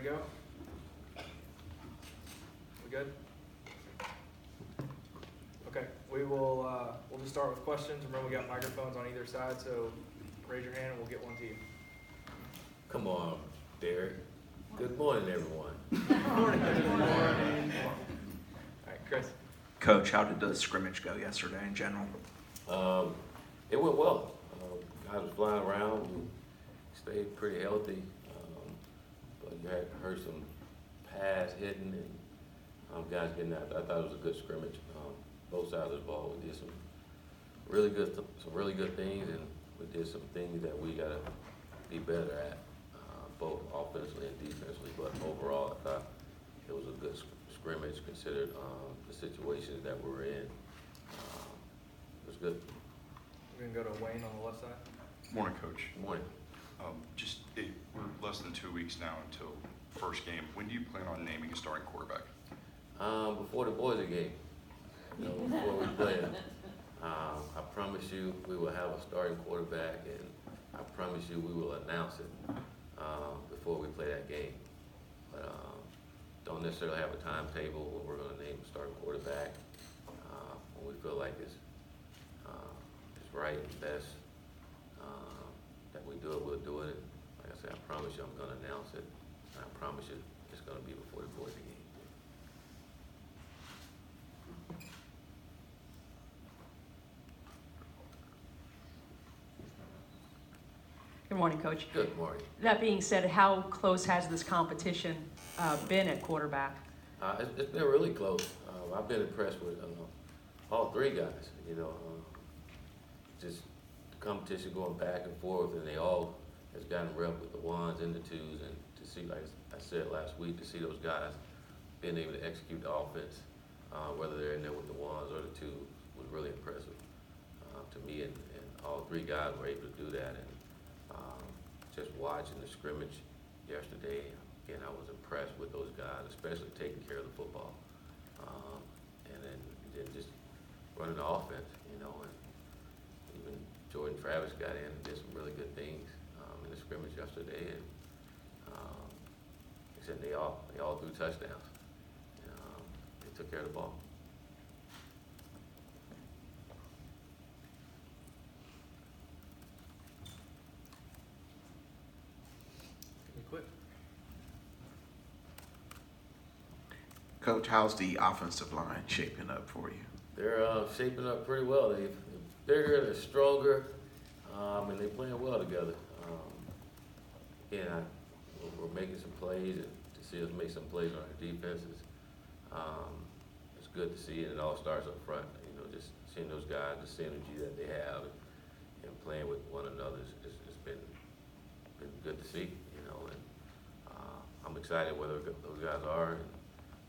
ready to go? We good? Okay, we'll just start with questions. Remember, we got microphones on either side, so raise your hand and we'll get one to you. Come on, Derek. Good morning, everyone. Good morning. Good morning. All right, Chris. Coach, how did the scrimmage go yesterday in general? It went well. Guys was flying around. We stayed pretty healthy. But you had heard some pass hitting and guys getting out. I thought it was a good scrimmage. Both sides of the ball. We did some really good things, and we did some things that we gotta be better at, both offensively and defensively. But overall, I thought it was a good scrimmage considered the situations that we were in. It was good. We're gonna go to Wayne on the left side. Morning, Coach. Good morning. We're less than 2 weeks now until first game. When do you plan on naming a starting quarterback? Before the Boise game, before we play it. I promise you we will have a starting quarterback, and I promise you we will announce it before we play that game. But don't necessarily have a timetable when we're going to name a starting quarterback. When we feel like it's right and best that we do it, we'll do it. Like I said, I promise you I'm going to announce it. And I promise you it's going to be before the Boise game. Good morning, Coach. Good morning. That being said, how close has this competition been at quarterback? It's been really close. I've been impressed with all three guys. Just the competition going back and forth, and they all has gotten rep with the ones and the twos, and to see, like I said last week, to see those guys being able to execute the offense, whether they're in there with the ones or the twos, was really impressive to me. And all three guys were able to do that. And just watching the scrimmage yesterday, again, I was impressed with those guys, especially taking care of the football. And then just running the offense, and even Jordan Travis got in and did some really good things in the scrimmage yesterday. And except they all threw touchdowns. They took care of the ball. Quit. Coach, how's the offensive line shaping up for you? They're shaping up pretty well. They're bigger, they're stronger, and they're playing well together. We're making some plays, and to see us make some plays on our defenses, it's good to see, and it all starts up front. Just seeing those guys, the synergy that they have, and playing with one another, it's been good to see. I'm excited where those guys are, and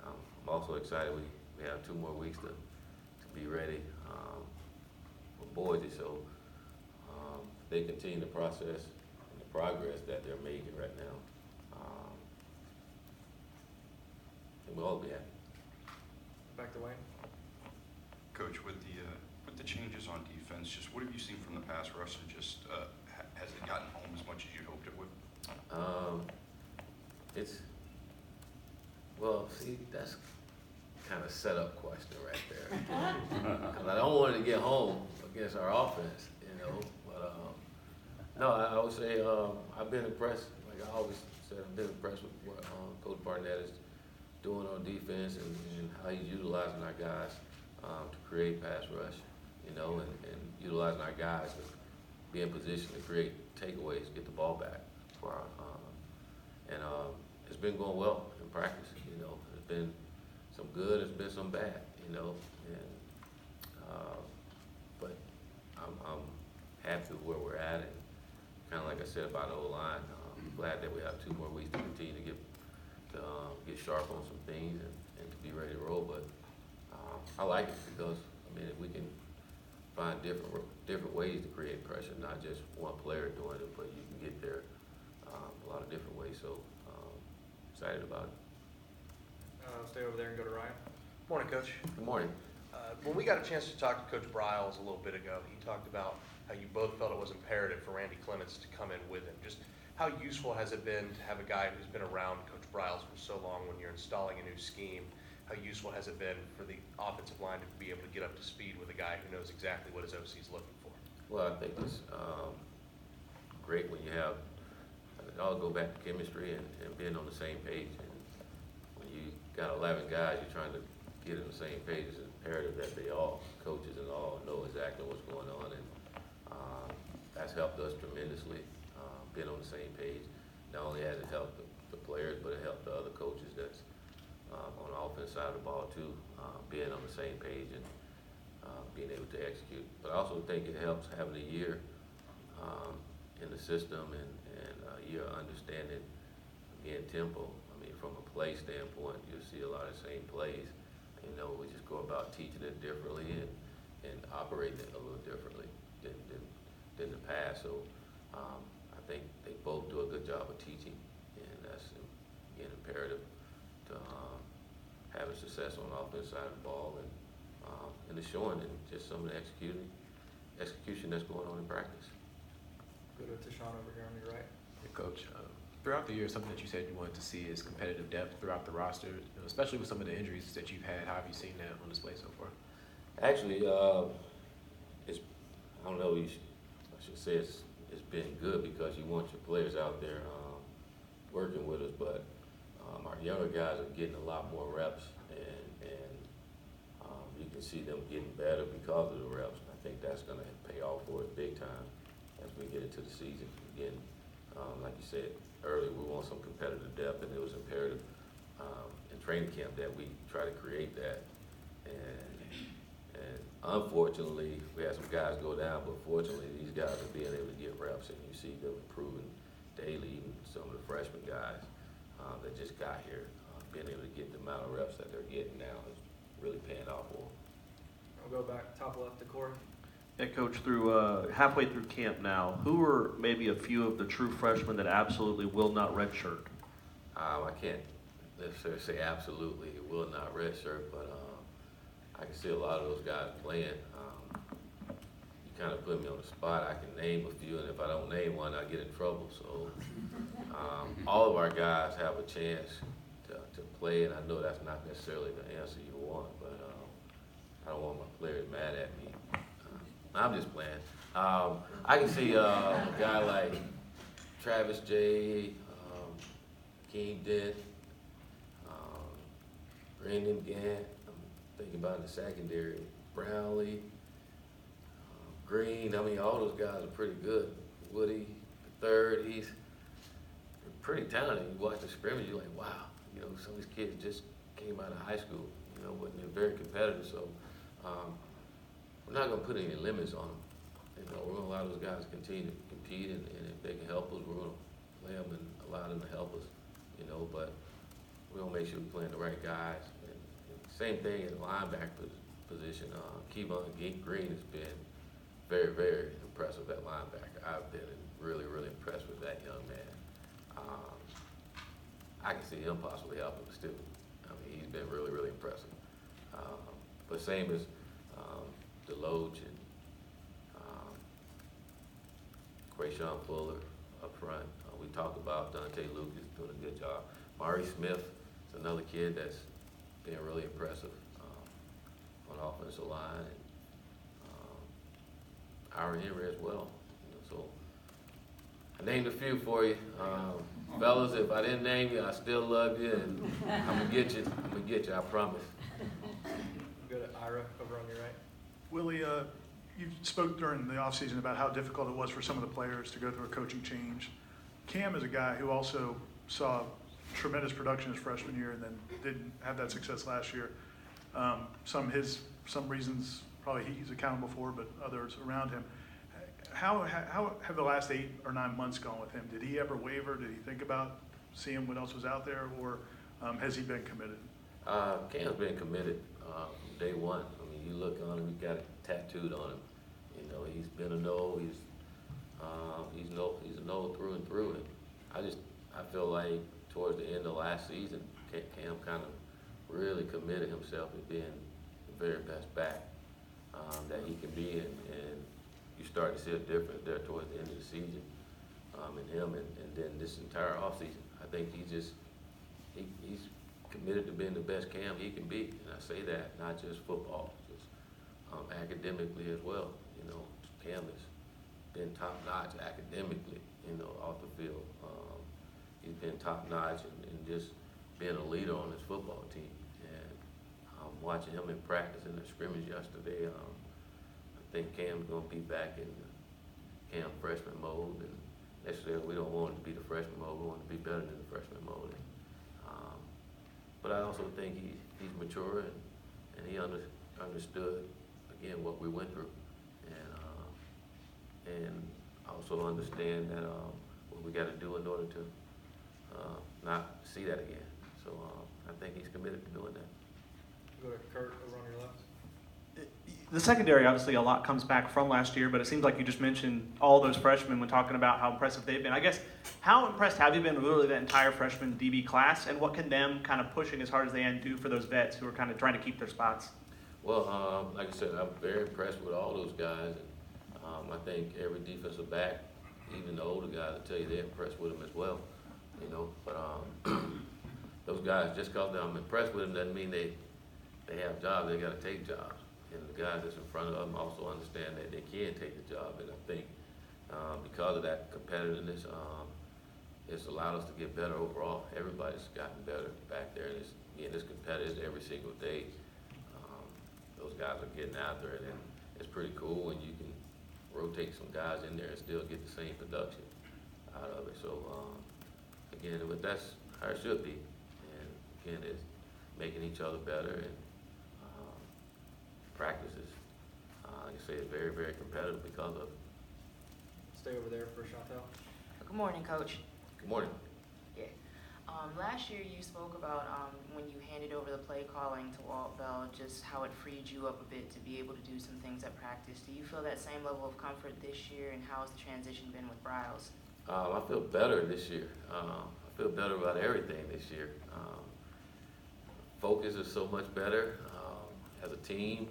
I'm also excited we have 2 more weeks to be ready for Boise. So they continue the process and the progress that they're making right now, and we'll all be happy. Back to Wayne. Coach, with the changes on defense, just what have you seen from the pass rush, and just has it gotten home as much as you hoped it would? That's kind of set up question right there. Because I don't want it to get home against our offense, But no, I would say I've been impressed. Like I always said, I've been impressed with what Coach Barnett is doing on defense, and how he's utilizing our guys to create pass rush, and utilizing our guys to be in position to create takeaways, get the ball back for our. It's been going well in practice. It's been some good, it's been some bad. But I'm happy with where we're at, and kind of like I said about the O-line, I'm glad that we have 2 more weeks to continue to get sharp on some things and to be ready to roll. But I like it because if we can find different ways to create pressure, not just one player doing it, but you can get there a lot of different ways. So excited about it. Stay over there and go to Ryan. Morning, Coach. Good morning. When we got a chance to talk to Coach Briles a little bit ago, he talked about how you both felt it was imperative for Randy Clements to come in with him. Just how useful has it been to have a guy who's been around Coach Briles for so long when you're installing a new scheme? How useful has it been for the offensive line to be able to get up to speed with a guy who knows exactly what his OC is looking for? Well, I think it's great when you have, it all go back to chemistry and being on the same page. And when you got 11 guys, you're trying to get on the same page. It's imperative that they all, coaches and all, know exactly what's going on. And that's helped us tremendously, being on the same page. Not only has it helped the players, but it helped the other coaches that's on the offense side of the ball too, being on the same page and being able to execute. But I also think it helps having a year in the system and a year of understanding again tempo. I mean, from a play standpoint, you'll see a lot of the same plays. You know, we just go about teaching it differently and operating it a little differently than the past. So I think they both do a good job of teaching, and that's again imperative to having success on the offense side of the ball and the showing and just some of the execution that's going on in practice. Go to Tashawn over here on your right. Hey, Coach, throughout the year, something that you said you wanted to see is competitive depth throughout the roster, especially with some of the injuries that you've had. How have you seen that on display so far? Actually, it's, I don't know, I should say it's been good because you want your players out there working with us, but our younger guys are getting a lot more reps, and you can see them getting better because of the reps. And I think that's going to pay off for us big time as we get into the season. Again, like you said earlier, we want some competitive depth, and it was imperative in training camp that we try to create that. And unfortunately, we had some guys go down, but fortunately, these guys are being able to get reps, and you see them improving daily. Even some of the freshman guys that just got here, being able to get the amount of reps that they're getting now is really paying off for them. I'll go back top left to Corey. Yeah, Coach, through halfway through camp now, who are maybe a few of the true freshmen that absolutely will not redshirt? I can't necessarily say absolutely it will not redshirt, but I can see a lot of those guys playing. You kind of put me on the spot. I can name a few, and if I don't name one, I get in trouble. So all of our guys have a chance to play, and I know that's not necessarily the answer you want, but I don't want my players mad at me. I'm just playing. I can see a guy like Travis J, King Dent, Brandon Gant. I'm thinking about in the secondary, Brownlee, Green. I mean, all those guys are pretty good. Woody, the third, he's pretty talented. You watch the scrimmage, you're like, wow. You know, some of these kids just came out of high school, you know, but they're very competitive. So we're not going to put any limits on them. You know, we're going to allow those guys to continue to compete, and if they can help us, we're going to play them and allow them to help us, you know, but we're going to make sure we're playing the right guys. And same thing in the linebacker position. Kevon Green has been very, very impressive at linebacker. I've been really, really impressed with that young man. I can see him possibly helping us too. I mean, he's been really, really impressive. But same as Deloach and Quayshawn Fuller up front. We talked about Dante Lucas doing a good job. Mari Smith is another kid that's been really impressive on the offensive line. And Ira Henry as well. You know, so I named a few for you. Fellas, if I didn't name you, I still love you, and I'm gonna get you. I'm gonna get you, I promise. Go to Ira over on your right. Willie, you spoke during the offseason about how difficult it was for some of the players to go through a coaching change. Cam is a guy who also saw tremendous production his freshman year and then didn't have that success last year. Some reasons probably he's accountable for, but others around him. How have the last 8 or 9 months gone with him? Did he ever waver? Did he think about seeing what else was out there, or has he been committed? Cam's been committed from day one. I mean, you look on him, he's got it tattooed on him. You know, he's been a no. He's a no through and through. And I feel like towards the end of last season, Cam kind of really committed himself to being the very best back that he can be, and start to see a difference there towards the end of the season in him, and then this entire offseason. I think he's committed to being the best Cam he can be, and I say that not just football, just academically as well. You know, Cam has been top notch academically, you know, off the field. He's been top notch and just being a leader on his football team. And watching him in practice in the scrimmage yesterday, I think Cam's going to be back in the Cam freshman mode. And necessarily, we don't want him to be the freshman mode. We want him to be better than the freshman mode. But I also think he's mature and he understood again what we went through, and also understand that what we got to do in order to not see that again. So I think he's committed to doing that. Go to Kurt over on your left. The secondary, obviously, a lot comes back from last year, but it seems like you just mentioned all those freshmen when talking about how impressive they've been. I guess, how impressed have you been with really that entire freshman DB class, and what can them kind of pushing as hard as they can do for those vets who are kind of trying to keep their spots? Well, like I said, I'm very impressed with all those guys. And, I think every defensive back, even the older guys, will tell you they're impressed with them as well. You know, but those guys, just because I'm impressed with them doesn't mean they have jobs. They got to take jobs. And the guys that's in front of them also understand that they can take the job. And I think because of that competitiveness, it's allowed us to get better overall. Everybody's gotten better back there, and it's competitive every single day. Those guys are getting out there, and it's pretty cool when you can rotate some guys in there and still get the same production out of it. So again, but that's how it should be. And again, it's making each other better, and practices, like I say, it's very, very competitive because of it. Stay over there for Chantel. Good morning, Coach. Good morning. Yeah. Last year you spoke about when you handed over the play calling to Walt Bell, just how it freed you up a bit to be able to do some things at practice. Do you feel that same level of comfort this year, and how has the transition been with Bryles? I feel better this year. I feel better about everything this year. Focus is so much better as a team.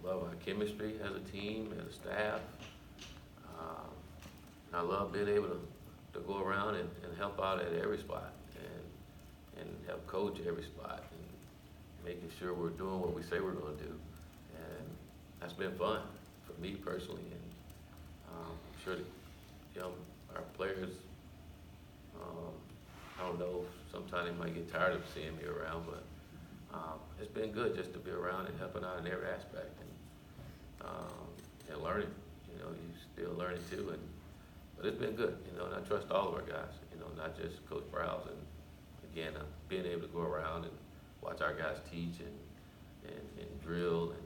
Love our chemistry as a team, as a staff. I love being able to go around and help out at every spot and help coach every spot and making sure we're doing what we say we're going to do. And that's been fun for me personally. And I'm sure that, our players, I don't know, sometimes they might get tired of seeing me around, but it's been good just to be around and helping out in every aspect and learning. You know, you still learning too, but it's been good. You know, and I trust all of our guys. You know, not just Coach Browse. And again, being able to go around and watch our guys teach and drill. And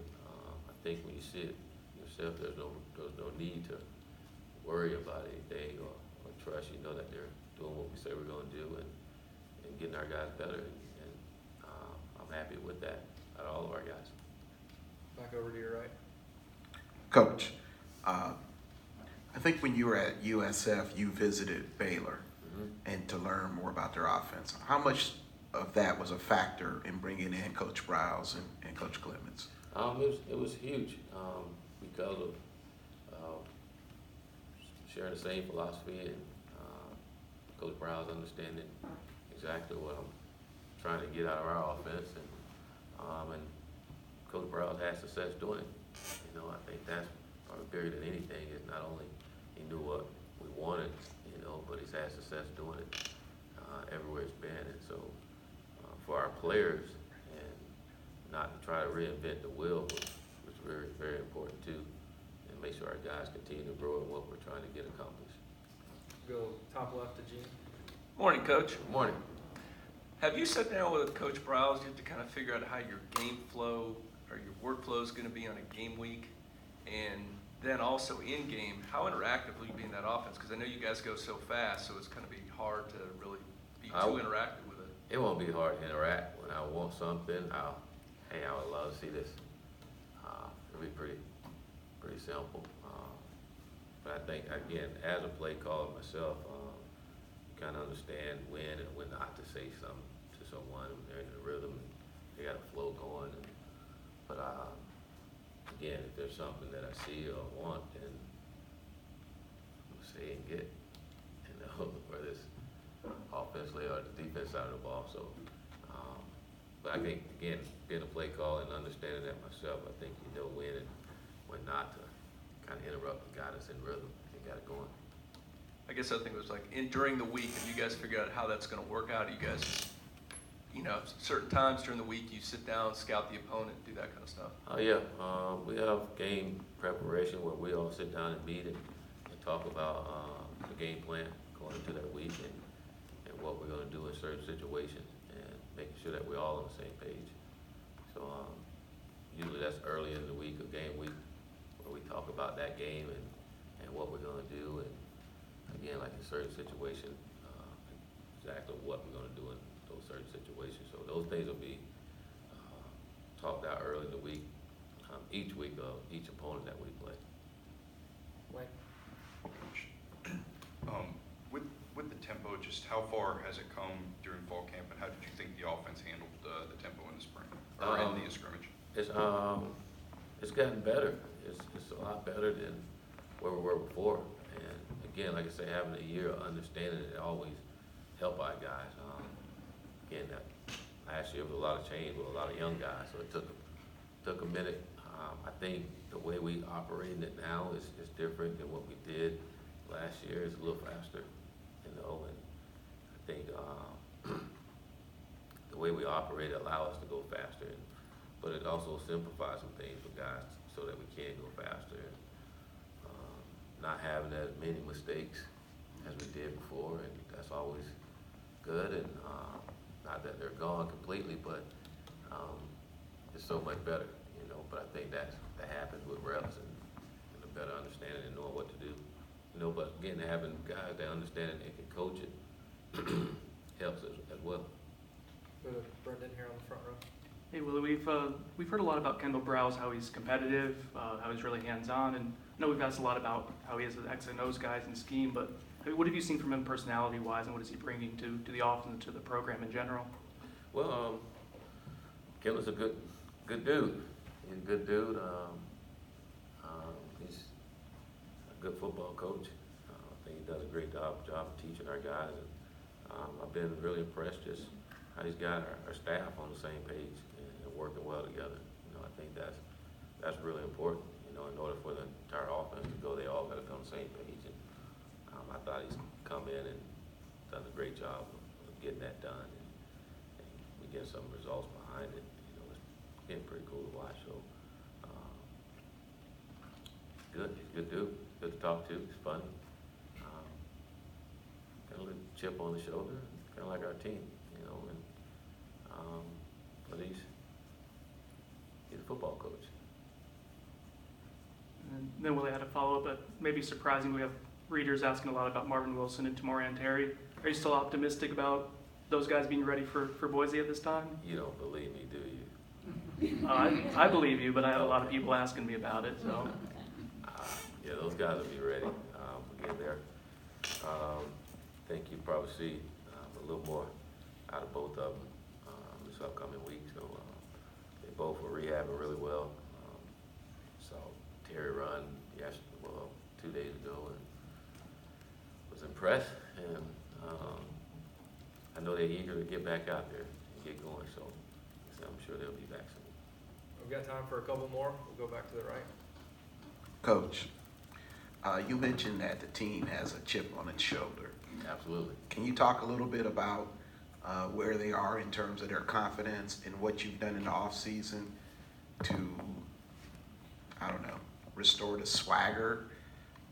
I think when you see it yourself, there's no need to worry about anything or trust. You know that they're doing what we say we're going to do and getting our guys better. And I'm happy with that out of all of our guys. Back over to your right. Coach, I think when you were at USF, you visited Baylor and to learn more about their offense. How much of that was a factor in bringing in Coach Browse and Coach Clemens? It was huge because of sharing the same philosophy and Coach Browse understanding exactly what I'm trying to get out of our offense, and Coach Browse had success doing it. You know, I think that's probably bigger than anything. Is not only he knew what we wanted, you know, but he's had success doing it everywhere it's been. And so for our players, and not to try to reinvent the wheel was very, very important too, and make sure our guys continue to grow in what we're trying to get accomplished. Go top left to Gene. Morning, Coach. Good morning. Have you sat down with Coach Browse yet to kind of figure out how your game flow or your workflow is going to be on a game week? And then also in game, how interactive will you be in that offense? Because I know you guys go so fast, so it's going to be hard to really be too interactive with it. It won't be hard to interact. When I want something, I would love to see this. It'll be pretty simple. But I think, again, as a play caller myself, you kind of understand when and when not to say something to someone when they're in the rhythm and they got a flow going. But again, if there's something that I see or want, then I'm gonna say and get, whether it's offensively or the defense side of the ball. So, but I think, again, getting a play call and understanding that myself, I think you know when and when not to kind of interrupt and guide us in rhythm and got it going. I guess I think it was like during the week, if you guys figure out how that's going to work out, you guys, certain times during the week, you sit down, scout the opponent, do that kind of stuff. Oh yeah, we have game preparation where we all sit down and meet and talk about the game plan going into that week and what we're going to do in certain situations and making sure that we're all on the same page. So usually that's early in the week of game week where we talk about that game and what we're going to do, and again, like in certain situations, exactly what we're going to do in those certain situations. So those things will be talked out early in the week, each week of each opponent that we play. Wayne? With the tempo, just how far has it come during fall camp, and how did you think the offense handled the tempo in the spring or in the scrimmage? It's gotten better. It's a lot better than where we were before. And again, like I say, having a year of understanding it always help our guys. Again, that last year was a lot of change with a lot of young guys, so it took a minute. I think the way we operating it now is different than what we did last year. It's a little faster, and I think the way we operate allows us to go faster, but it also simplifies some things for guys so that we can go faster. Not having as many mistakes as we did before, and that's always good. And not that they're gone completely, but it's so much better, But I think that happens with reps and a better understanding and knowing what to do. But again, having guys that understand it and can coach it helps us as well. Go to Brendan here on the front row. Hey Willie, we've heard a lot about Kendall Browse, how he's competitive, how he's really hands-on, and I know we've asked a lot about how he is an X and O's guys in scheme, but what have you seen from him personality-wise, and what is he bringing to the offense and to the program in general? Well, Kendall's a good dude. He's a good dude. He's a good football coach. I think he does a great job of teaching our guys. And, I've been really impressed just how he's got our staff on the same page and working well together. I think that's really important. In order for the entire offense to go, they all got to be on the same page. And I thought he's come in and done a great job of getting that done. And we get some results behind it. It's been pretty cool to watch. So good. He's a good dude. Good to talk to. He's funny. Got a little chip on the shoulder, kind of like our team, but he's a football coach. And then Willie had a follow-up, but maybe surprising, we have readers asking a lot about Marvin Wilson and Tamoran Terry. Are you still optimistic about those guys being ready for Boise at this time? You don't believe me, do you? I believe you, but I have a lot of people asking me about it, so. Yeah, those guys will be ready. Again, I think you probably see a little more out of both of them this upcoming week. So they both were rehabbing really well. So Terry run 2 days ago and was impressed. And I know they're eager to get back out there and get going. So I'm sure they'll be back soon. We've got time for a couple more. We'll go back to the right. Coach, you mentioned that the team has a chip on its shoulder. Absolutely. Can you talk a little bit about where they are in terms of their confidence and what you've done in the off season to, restore the swagger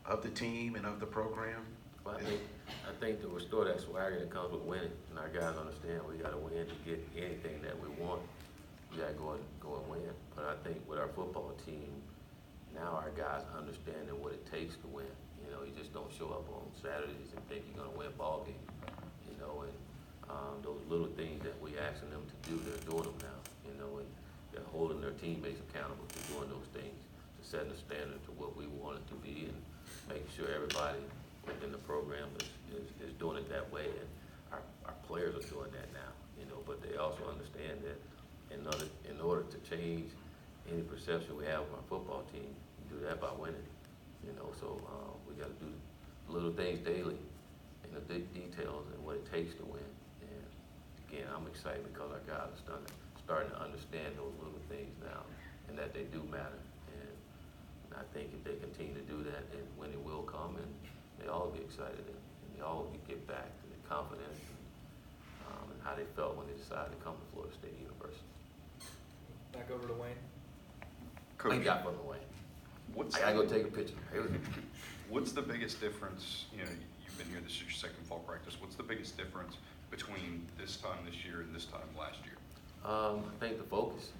of the team and of the program? Well, I think to restore that swagger that comes with winning, and our guys understand we got to win to get anything that we want. We got to go and win. But I think with our football team, now our guys understanding what it takes to win. You just don't show up on Saturdays and think you're going to win a ball game. And those little things that we asking them to do, they're doing them now. And they're holding their teammates accountable to doing those things, to setting the standard to what we want it to be, and making sure everybody within the program is doing it that way. And our players are doing that now. But they also understand that in order to change any perception we have of our football team. We do that by winning, you know, so we got to do little things daily and the big details and what it takes to win. And again, I'm excited because our guys are starting to understand those little things now and that they do matter. And I think if they continue to do that, and winning will come, and they all will be excited and they all will get back to their confidence and how they felt when they decided to come to Florida State University. Back over to Wayne. Coach, I got from the way. I gotta go take a picture. What's the biggest difference, you know, you've been here, this is your second fall practice, what's the biggest difference between this time this year and this time last year? I think the focus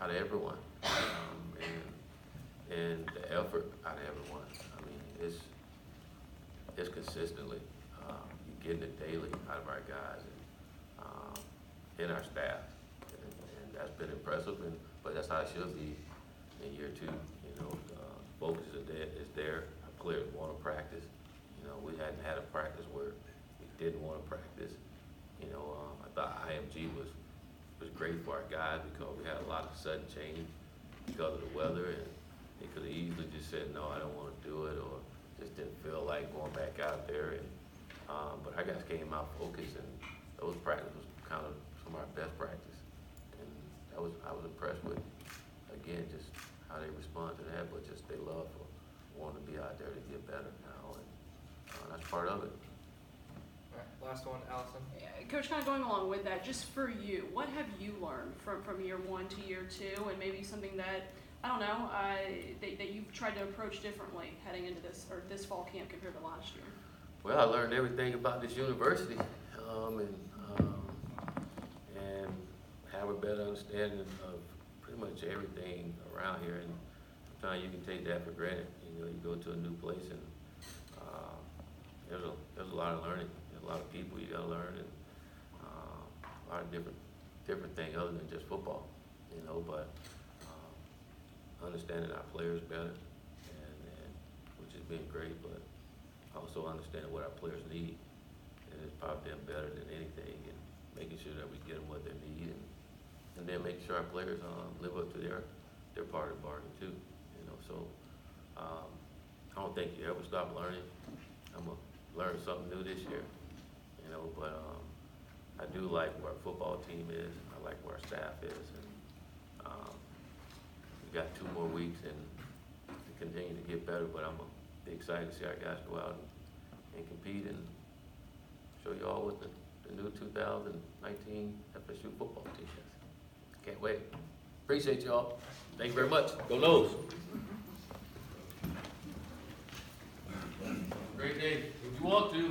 out of everyone, and the effort out of everyone. I mean, it's consistently, you're getting it daily out of our guys and our staff, and that's been impressive. But that's how it should be in year two. You know, focus is there. Our players want to practice. You know, we hadn't had a practice where we didn't want to practice. You know, I thought IMG was great for our guys because we had a lot of sudden change because of the weather, and they could have easily just said, no, I don't want to do it, or just didn't feel like going back out there. And but our guys came out focused, and those practices was kind of some of our best practice. And I was impressed with, again, just how they respond to that, but just their love for wanting to be out there to get better now, and that's part of it. All right, last one, Allison. Coach, kind of going along with that, just for you, what have you learned from year one to year two, and maybe something that, I don't know, that you've tried to approach differently heading into this fall camp compared to last year? Well, I learned everything about this university, and have a better understanding of pretty much everything around here. And sometimes you can take that for granted. You know, you go to a new place, and there's a lot of learning. There's a lot of people you got to learn, and a lot of different things other than just football. You know, but understanding our players better, and which has been great, but also understanding what our players need, and it's probably been better than anything, and making sure that we get them what they need, and then making sure our players live up to their part of the bargain too. You know, so I don't think you ever stop learning. I'm gonna learn something new this year. You know, but I do like where our football team is. I like where our staff is, and we got 2 more weeks and to continue to get better. But I'm be excited to see our guys go out and compete and show you all what the new 2019 FSU football team is. Can't wait. Appreciate y'all. Thank you very much. Go Noles. Great day. If you want to.